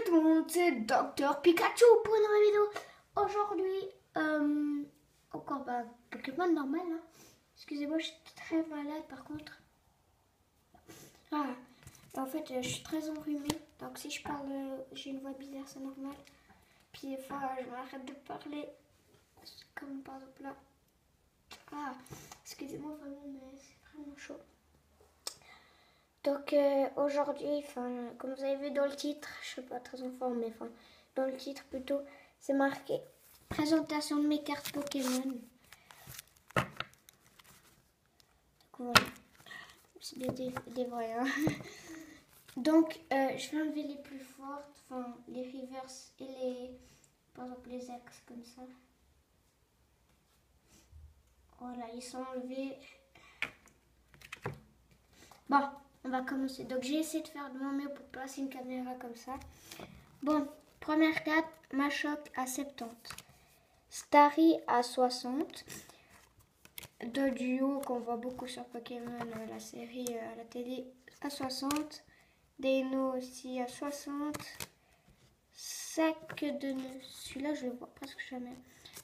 tout le monde, c'est Docteur Pikachu pour une nouvelle vidéo. Aujourd'hui, encore Pokémon normal. Hein. Excusez-moi, je suis très malade par contre. Ah, en fait, je suis très enrhumée. Donc si je parle, j'ai une voix bizarre, c'est normal. Puis des fois, je m'arrête de parler. Comme par exemple là. Ah, excusez-moi vraiment, mais c'est vraiment chaud. Donc aujourd'hui, comme vous avez vu dans le titre, je suis pas très en forme, mais dans le titre plutôt, c'est marqué présentation de mes cartes Pokémon. Donc voilà, c'est bien des vrais. Hein. Donc je vais enlever les plus fortes, les reverse et par exemple les ex comme ça. Voilà, ils sont enlevés. Bon, on va commencer. Donc j'ai essayé de faire de mon mieux pour placer une caméra comme ça. Bon, première carte, Machoc à 70. Starry à 60. Deux duos qu'on voit beaucoup sur Pokémon, la série à la télé, à 60. Deno aussi à 60. Sac de nœuds, celui-là je le vois presque jamais.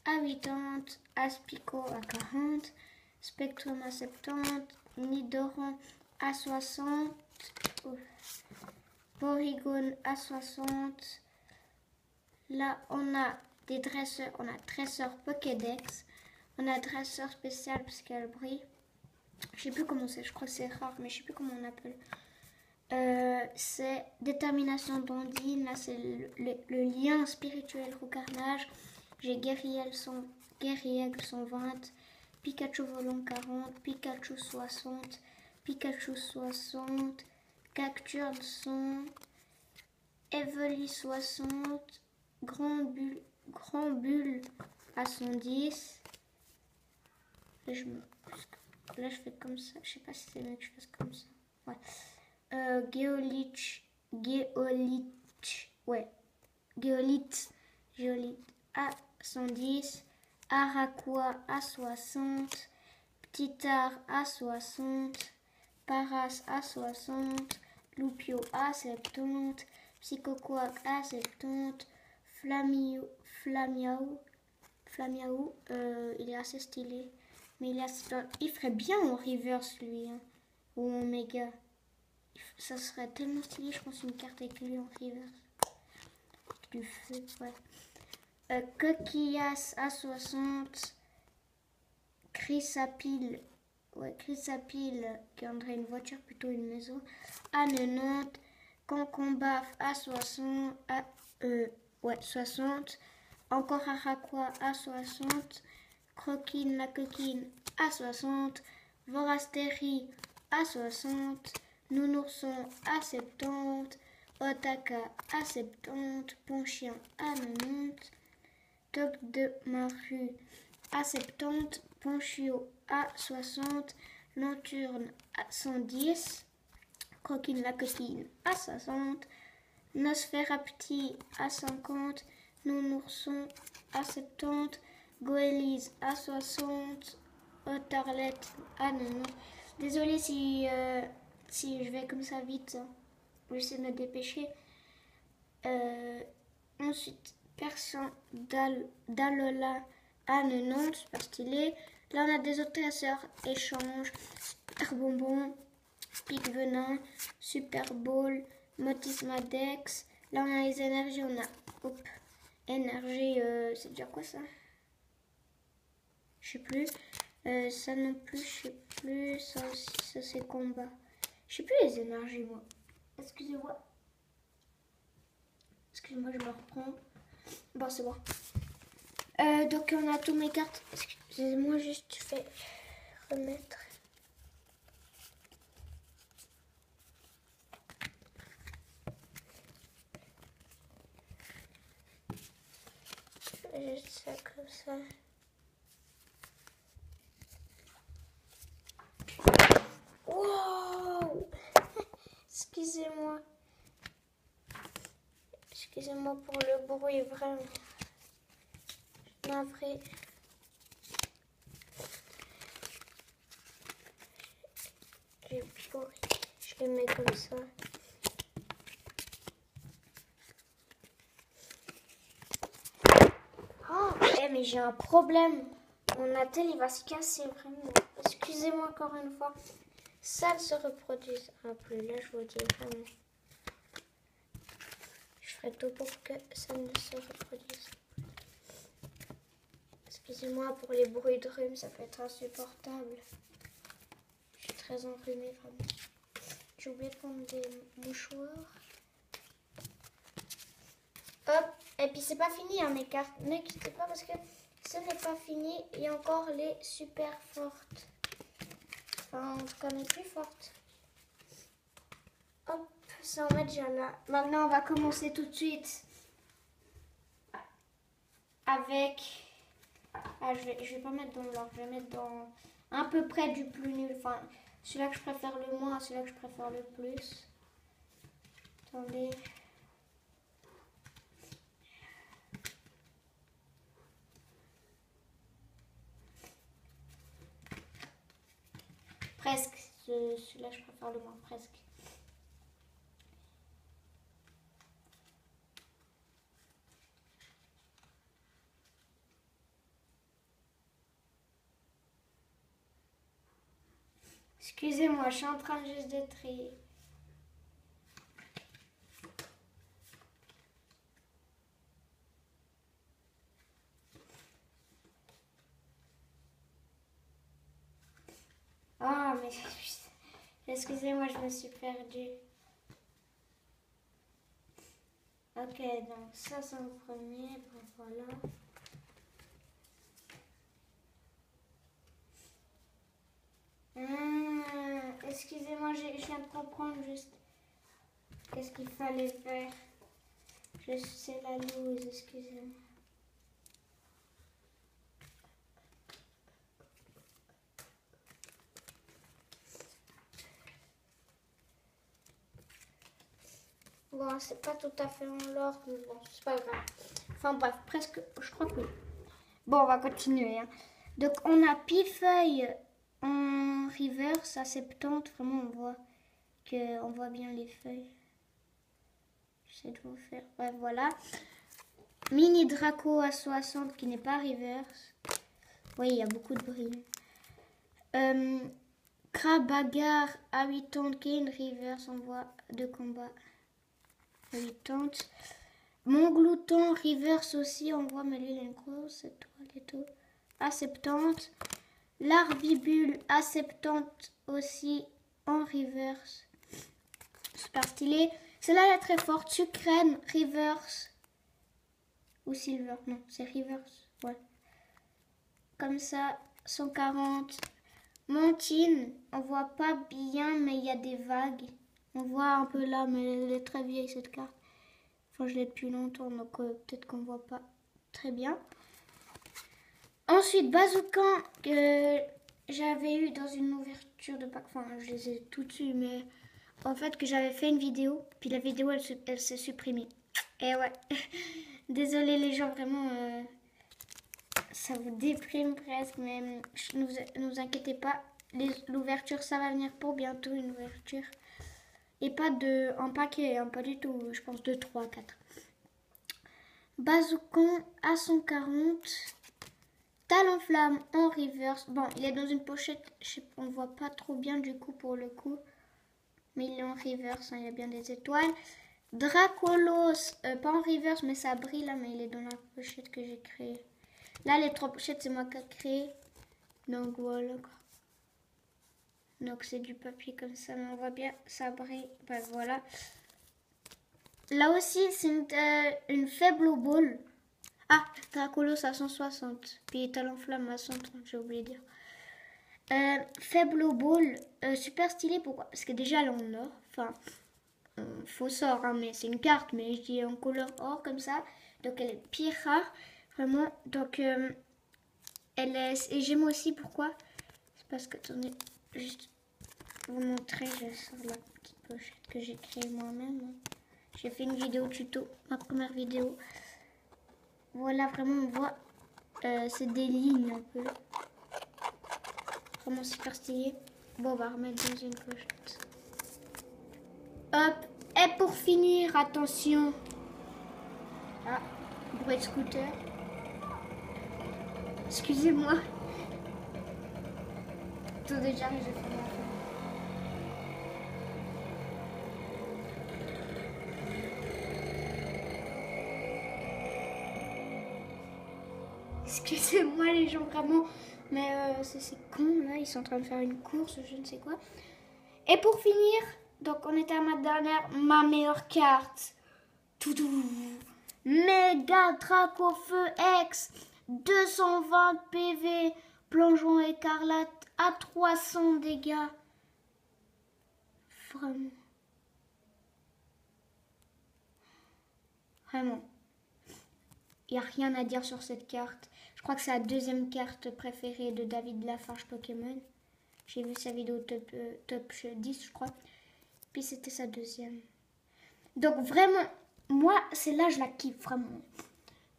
À 80. Aspico à 40. Spectrum à 70. Nidoran à 60. Porygon à 60. Là, on a des dresseurs. On a dresseur Pokédex. On a dresseur spécial parce qu'elle brille. Je sais plus comment c'est. Je crois que c'est rare, mais je sais plus comment on appelle. C'est détermination d'Ondine. Là, c'est le lien spirituel au carnage. J'ai Guerriel 120. Pikachu volant 40. Pikachu 60. Pikachu 60. Cacturne 100. Evely 60. Grand bulle à 110. Là, je fais comme ça. Je sais pas si c'est mieux que je fasse comme ça. Ouais. Géolith à 110. Araqua à 60. Ptitar à 60. Paras à 60. Lupio à 70. Psychoquack à 70. Flamiaou, il est assez stylé. Mais il ferait bien en reverse lui. Hein, ou en méga. Ça serait tellement stylé, je pense, une carte avec lui en reverse. Du feu, ouais. Coquillas à 60. Chrysapile. Ouais, Chrysapile, qui andrait une voiture, plutôt une maison. À 90. Concombaf à 60. 60. Encore Araqua à 60. Croquine la coquine à 60. Vorasteri à 60. Nounourson à 70. Otaka à 70. Ponchien à 90. Toc de Maru à 70. Ponchio à 60. Lanturne à 110. Croquine la coquine à 60. Nosferapti à 50. Nounourson à 70. Goélise à 60. Otarlette à 90. Désolée si je vais comme ça vite. Hein. J'essaie de me dépêcher. Ensuite, Persan Dalola à 90. Super stylé. Là, on a des autres traceurs. Échange. Super bonbon. Pic venin. Super ball. Motisma Dex. Là, on a les énergies. On a énergie. C'est déjà quoi ça? Je sais plus. Ça non plus, je sais plus. Ça aussi, ça c'est combat. Je sais plus les énergies, moi. Excusez-moi. Excusez-moi, je me reprends. Bon, c'est bon. Donc, on a tous mes cartes. Excusez-moi, juste, je fais remettre. Juste ça comme ça. Wow! Excusez-moi. Excusez-moi pour le bruit, vraiment. Navré. Je les mets comme ça. mais j'ai un problème. Mon attel, il va se casser, vraiment. Excusez-moi encore une fois. Ça ne se reproduise plus. Là, je vous dis vraiment. Je ferai tout pour que ça ne se reproduise. Excusez-moi pour les bruits de rhume, ça peut être insupportable. Je suis très enrhumée, vraiment. J'ai oublié de prendre des mouchoirs. Hop, et puis c'est pas fini, hein, mes cartes. N'inquiétez pas parce que ce n'est pas fini. Il y a encore les super fortes. Enfin, en tout cas, les plus fortes. Hop, ça on met déjà là. Maintenant, on va commencer tout de suite avec... Ah, je vais pas mettre dans l'ordre, je vais mettre dans à peu près du plus nul. Enfin, celui-là que je préfère le moins, celui-là que je préfère le plus. Attendez. Presque. Celui-là, je préfère le moins, presque. Excusez-moi, je suis en train juste de trier. Ah, mais excusez-moi, je me suis perdue. Ok, donc ça c'est le premier, bon, voilà. Excusez-moi, je viens de comprendre juste qu'est-ce qu'il fallait faire. C'est la loose, excusez-moi. Bon, c'est pas tout à fait en l'ordre, mais bon, c'est pas grave. Enfin bref, presque, je crois que... Bon, on va continuer. Hein. Donc, on a Pifeuille en reverse à 70. Vraiment, on voit bien les feuilles. J'essaie de vous faire... Ouais, voilà. Mini Draco à 60 qui n'est pas reverse. Oui, il y a beaucoup de brilles. Crabagarre à 80 qui est une reverse en voie de combat. 80. Mon glouton reverse aussi, on voit, mais lui il a une grosse étoile et tout. À 70. L'arbibule à 70 aussi en reverse. Super stylé. Celle-là elle est très forte. Sucrène reverse. Ou silver, non, c'est reverse. Ouais. Comme ça, 140. Montine, on voit pas bien, mais il y a des vagues. On voit un peu là, mais elle est très vieille cette carte. Enfin, je l'ai depuis longtemps, donc peut-être qu'on voit pas très bien. Ensuite, Bazookan, que j'avais eu dans une ouverture de pack. Enfin, je les ai tout dessus, mais en fait, que j'avais fait une vidéo. Puis la vidéo, elle s'est supprimée. Et ouais. Désolée les gens, vraiment, ça vous déprime presque. Mais ne vous inquiétez pas. L'ouverture, ça va venir pour bientôt, une ouverture. Et pas en paquet, hein, pas du tout. Je pense 2, 3, 4. Bazookan à 140. Talonflamme en reverse. Bon, il est dans une pochette. On ne voit pas trop bien du coup pour le coup. Mais il est en reverse. Hein, il y a bien des étoiles. Dracolos. Pas en reverse, mais ça brille là. Mais il est dans la pochette que j'ai créée. Là, les 3 pochettes, c'est moi qui ai créé. Donc voilà. Donc c'est du papier comme ça. Mais on voit bien, ça brille. Ben, voilà. Là aussi, c'est une faible ball. Ah, Dracolos à 160. Puis Talonflamme à 130, j'ai oublié de dire. Faible ball, super stylé. Pourquoi? Parce que déjà, elle est en or. Enfin, faux sort, hein, mais c'est une carte. Mais je dis en couleur or comme ça. Donc, elle est pire rare. Vraiment. Donc, elle est... Et j'aime aussi pourquoi. C'est parce que, attendez, juste vous montrer. Je sors la petite pochette que j'ai créée moi-même. J'ai fait une vidéo tuto, ma première vidéo. Voilà, vraiment, on voit, c'est des lignes un peu. Vraiment super stylé. Bon, on va remettre dans une pochette. Hop, et pour finir, attention. Ah, bruit de scooter. Excusez-moi. Tout déjà, mais je fais ma fin. Excusez-moi les gens vraiment, mais c'est ces cons là, ils sont en train de faire une course, je ne sais quoi. Et pour finir, donc on était à ma meilleure carte. Toudou. Méga Drac au feu X, 220 PV, plongeon écarlate à 300 dégâts. Vraiment. Vraiment. Il n'y a rien à dire sur cette carte. Je crois que c'est la deuxième carte préférée de David Lafarge Pokémon. J'ai vu sa vidéo top 10, je crois. Puis c'était sa deuxième. Donc vraiment, moi, celle-là, je la kiffe vraiment.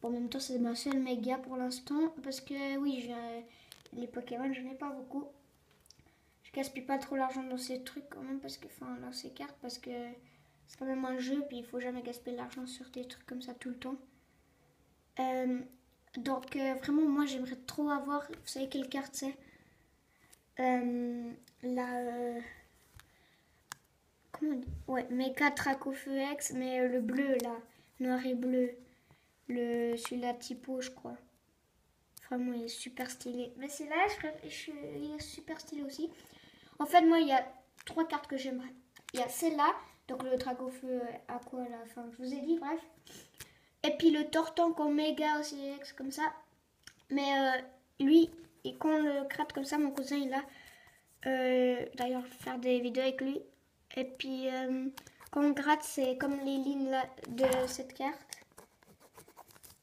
Bon, en même temps, c'est ma seule méga pour l'instant. Parce que, oui, les Pokémon, je n'ai pas beaucoup. Je gaspille pas trop l'argent dans ces trucs quand même. Parce que, enfin, dans ces cartes. Parce que c'est quand même un jeu. Puis il faut jamais gaspiller l'argent sur des trucs comme ça tout le temps. Donc, vraiment, moi, j'aimerais trop avoir... Vous savez quelle carte c'est comment on dit? Ouais, Méga Drac au feu X, mais le bleu là, noir et bleu, celui-là typo je crois. Vraiment il est super stylé. Mais c'est là, il est super stylé aussi. En fait moi il y a 3 cartes que j'aimerais. Il y a celle-là, donc le Drac au feu aqua là, enfin je vous ai dit bref. Et puis le Tortank Oméga aussi X comme ça. Mais lui, et quand on le gratte comme ça, mon cousin il a d'ailleurs faire des vidéos avec lui. Et puis quand on gratte, c'est comme les lignes là de cette carte.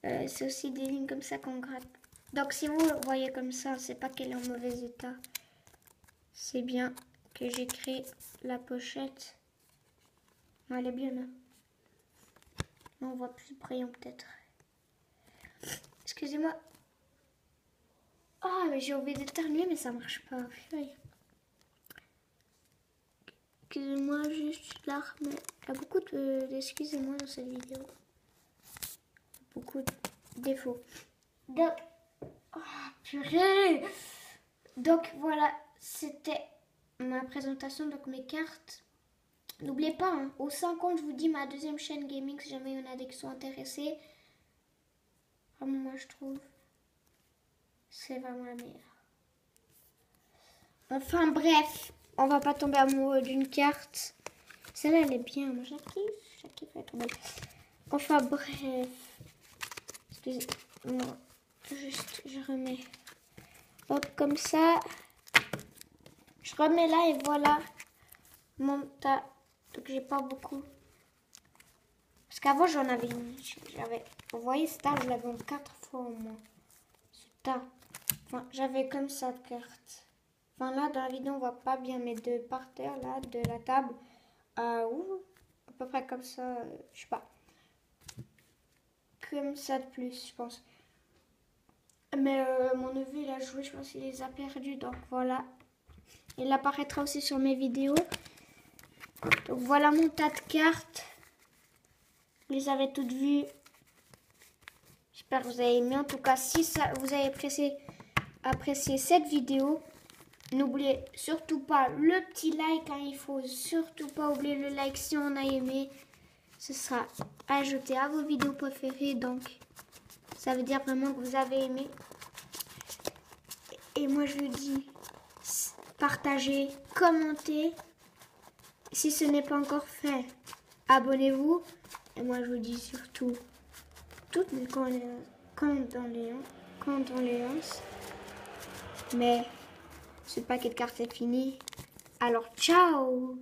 C'est aussi des lignes comme ça qu'on gratte. Donc si vous le voyez comme ça, c'est pas qu'elle est en mauvais état. C'est bien que j'ai créé la pochette. Elle est bien là. On voit plus brillant peut-être. Excusez-moi. Ah, mais j'ai oublié d'éternuer, mais ça marche pas. Excusez-moi, juste là. Mais il y a beaucoup d'excusez-moi dans cette vidéo. Beaucoup de défauts. Donc, oh, purée. Donc voilà, c'était ma présentation, donc mes cartes. N'oubliez pas, hein, aux 5 ans, je vous dis ma deuxième chaîne gaming, si jamais il y en a des qui sont intéressés. Vraiment, moi je trouve, c'est vraiment la meilleure. Enfin bref, on va pas tomber amoureux d'une carte. Celle-là, elle est bien, moi je la kiffe, elle est trop belle. Enfin bref, excusez-moi, juste je remets, hop comme ça, je remets là et voilà mon tas. Donc j'ai pas beaucoup. Parce qu'avant j'en avais une. Vous voyez ce tas, je l'avais en 4 fois au moins. Ce tas. Enfin, j'avais comme ça de cartes. Enfin là dans la vidéo on voit pas bien, mais de par terre là, de la table. À peu près comme ça, je sais pas. Comme ça de plus, je pense. Mais mon neveu il a joué, je pense qu'il les a perdus. Donc voilà. Il apparaîtra aussi sur mes vidéos. Donc voilà mon tas de cartes. Vous les avez toutes vues. J'espère que vous avez aimé. En tout cas, si vous avez apprécié cette vidéo, n'oubliez surtout pas le petit like. Hein. Il faut surtout pas oublier le like si on a aimé. Ce sera ajouté à vos vidéos préférées. Donc, ça veut dire vraiment que vous avez aimé. Et moi, je vous dis, partagez, commentez. Si ce n'est pas encore fait, abonnez-vous. Et moi, je vous dis surtout, toutes mes condoléances. Mais ce paquet de cartes est fini. Alors, ciao!